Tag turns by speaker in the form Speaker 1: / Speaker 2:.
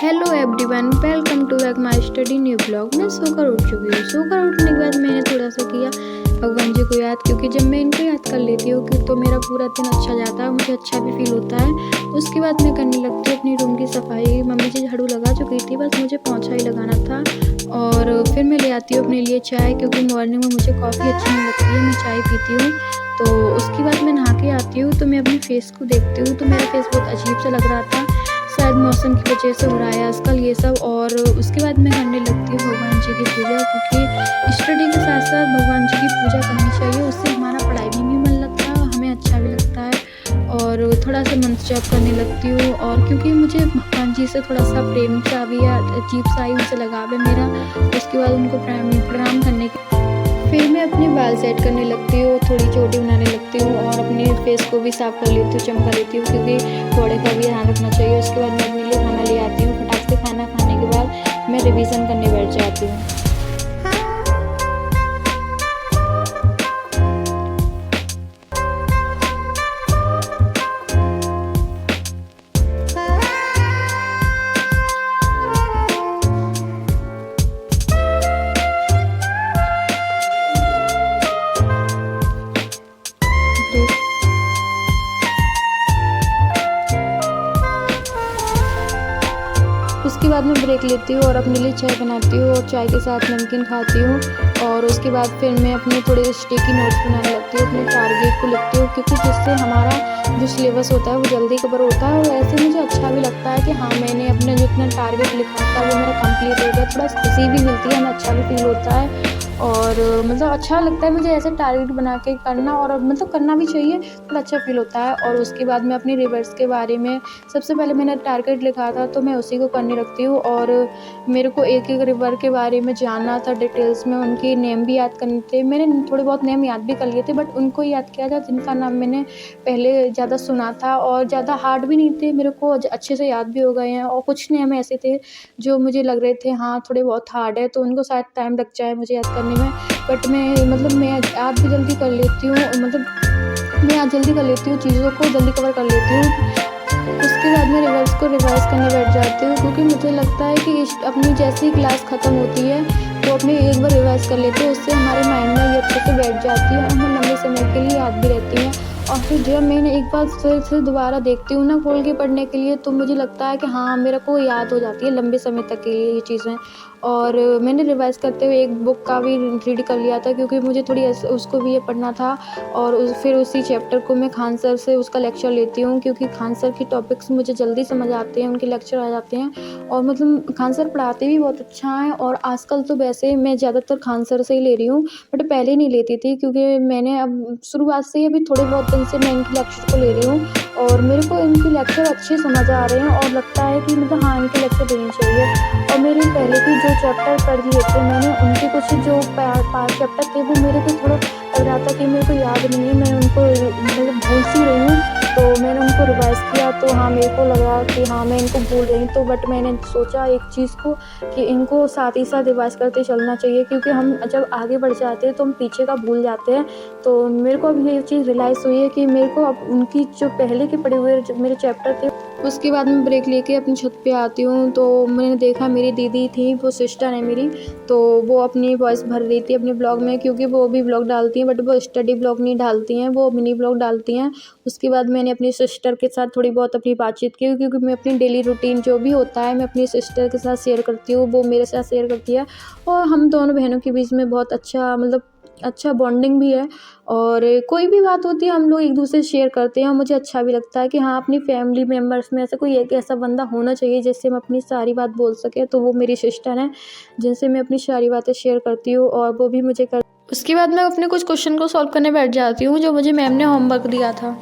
Speaker 1: Hello everyone, welcome to back my study new blog. मैं सोकर उठ चुकी हूँ। सोकर उठने के बाद मैंने थोड़ा सा किया भगवान जी को याद, क्योंकि जब मैं इनको याद कर लेती हूँ तो मेरा पूरा दिन अच्छा जाता है, मुझे अच्छा भी फील होता है। उसके बाद मैं करने लगती हूँ अपनी रूम की सफाई। मम्मी जी झाड़ू लगा चुकी थी, बस मुझे पोंछा ही लगाना था। और फिर मैं ले आती हूँ अपने लिए चाय, क्योंकि मॉर्निंग में मुझे कॉफ़ी अच्छी नहीं लगती है, मैं चाय पीती हूँ। तो उसके बाद मैं नहा के आती हूँ तो मैं अपने फेस को देखती हूँ तो मेरा फेस बहुत अजीब सा लग रहा था, शायद मौसम की वजह से हो रहा है आजकल ये सब। और उसके बाद मैं करने लगती हूँ भगवान जी की पूजा, क्योंकि स्टडी के साथ साथ भगवान जी की पूजा करनी चाहिए। उससे हमारा पढ़ाई में भी मन लगता है, हमें अच्छा भी लगता है। और थोड़ा सा मंत्र जाप करने लगती हूँ, और क्योंकि मुझे भगवान जी से थोड़ा सा प्रेम सा भी है, अजीब सा ही उनसे लगाव है मेरा। उसके बाद उनको प्रणाम करने के फिर मैं अपने बाल सेट करने लगती हूँ, थोड़ी चोटी बनाने लगती हूँ और अपने फेस को भी साफ कर लेती हूँ, चमका लेती हूँ, क्योंकि बॉडी का भी ध्यान रखना चाहिए। उसके बाद मैं अपने लिए खाना ले आती हूँ। फटाक से खाना खाने के बाद मैं रिवीजन करने बैठ जाती हूँ। उसके बाद मैं ब्रेक लेती हूँ और अपने लिए चाय बनाती हूँ और चाय के साथ नमकीन खाती हूँ। और उसके बाद फिर मैं अपने थोड़े स्टिकी नोट्स बनाने लगती हूँ, अपने टारगेट को लिखती हूँ, क्योंकि जिससे हमारा जो सिलेबस होता है वो जल्दी कवर होता है। और ऐसे मुझे अच्छा भी लगता है कि हाँ, मैंने अपना जितना टारगेट लिखा था वो मेरा कंप्लीट हो गया। थोड़ा खुशी भी मिलती है, हमें अच्छा भी फील होता है। और मतलब अच्छा लगता है मुझे ऐसे टारगेट बना के करना, और मतलब करना भी चाहिए, थोड़ा अच्छा फील होता है। और उसके बाद मैं अपनी रिवर्स के बारे में, सबसे पहले मैंने टारगेट लिखा था तो मैं उसी को करने रखती हूँ। और मेरे को एक एक रिवर के बारे में जानना था डिटेल्स में, उनके नेम भी याद करने थे। मैंने थोड़े बहुत नेम याद भी कर लिए थे, बट उनको याद किया था जिनका नाम मैंने पहले ज़्यादा सुना था, और ज़्यादा हार्ड भी नहीं थे, मेरे को अच्छे से याद भी हो गए हैं। और कुछ नेम ऐसे थे जो मुझे लग रहे थे हाँ थोड़े बहुत हार्ड है, तो उनको शायद टाइम लग जाए मुझे याद करने में। बट मैं याद भी जल्दी कर लेती हूँ, मैं याद जल्दी कर लेती हूँ, चीज़ों को जल्दी कवर कर लेती हूँ। उसके बाद मैं रिवर्स को रिवाइज़ करने बैठ जाती हूँ, क्योंकि मुझे लगता है कि अपनी जैसी क्लास ख़त्म होती है तो अपने एक बार रिवाइज़ कर लेते हैं, उससे हमारे माइंड में ये अच्छे से बैठ जाती है और हमें लंबे समय के लिए याद भी रहती है। और फिर जब मैंने एक बार फिर दोबारा देखती हूँ ना खोल के पढ़ने के लिए, तो मुझे लगता है कि हाँ, मेरे को याद हो जाती है लंबे समय तक के लिए ये चीज़ें। और मैंने रिवाइज़ करते हुए एक बुक का भी रीड कर लिया था, क्योंकि मुझे थोड़ी उसको भी ये पढ़ना था। और फिर उसी चैप्टर को मैं खान सर से उसका लेक्चर लेती हूँ, क्योंकि खान सर की टॉपिक्स मुझे जल्दी समझ आते हैं, उनके लेक्चर आ जाते हैं। और मतलब खान सर पढ़ाते भी बहुत अच्छा है। और आजकल तो वैसे मैं ज़्यादातर खान सर से ही ले रही हूँ, बट पहले नहीं लेती थी, क्योंकि मैंने अब शुरुआत से ही अभी थोड़े बहुत दिन से मैं इनके लेक्चर को ले रही हूँ। और मेरे को इनके लेक्चर अच्छे समझ आ रहे हैं, और लगता है कि मतलब हाँ, इनके लेक्चर देने चाहिए। और मेरे पहले के जो चैप्टर पढ़ लिए थे मैंने, उनके कुछ जो 5 चैप्टर थे वो मेरे को थोड़ा लग रहा था कि मेरे को याद नहीं है, मैं उनको मतलब भूल सी रही हूँ। तो मैंने उनको रिवाइज़ किया तो हाँ, मेरे को लगा कि हाँ, मैं इनको भूल रही हूँ। तो बट मैंने सोचा एक चीज़ को कि इनको साथ ही साथ रिवाइज़ करते चलना चाहिए, क्योंकि हम जब आगे बढ़ जाते हैं तो हम पीछे का भूल जाते हैं। तो मेरे को अब ये चीज़ रियलाइज़ हुई है कि मेरे को अब उनकी जो पहले के पढ़े हुए जो मेरे चैप्टर थे, उसके बाद मैं ब्रेक लेके अपनी छत पे आती हूँ। तो मैंने देखा मेरी दीदी थी, वो सिस्टर है मेरी, तो वो अपनी वॉइस भर रही थी अपने ब्लॉग में, क्योंकि वो भी ब्लॉग डालती हैं, बट वो स्टडी ब्लॉग नहीं डालती हैं, वो मिनी ब्लॉग डालती हैं। उसके बाद मैंने अपनी सिस्टर के साथ थोड़ी बहुत अपनी बातचीत की, क्योंकि मैं अपनी डेली रूटीन जो भी होता है मैं अपनी सिस्टर के साथ शेयर करती हूँ, वो मेरे साथ शेयर करती है। और हम दोनों बहनों के बीच में बहुत अच्छा मतलब अच्छा बॉन्डिंग भी है। और कोई भी बात होती है हम लोग एक दूसरे से शेयर करते हैं, और मुझे अच्छा भी लगता है कि हाँ, अपनी फैमिली मेम्बर्स में ऐसा कोई एक ऐसा बंदा होना चाहिए जिससे हम अपनी सारी बात बोल सकें। तो वो मेरी सिस्टर हैं, जिनसे मैं अपनी सारी बातें शेयर करती हूँ, और वो भी मुझे कर उसके बाद मैं अपने कुछ क्वेश्चन को सॉल्व करने बैठ जाती हूँ, जो मुझे मैम ने होमवर्क दिया था।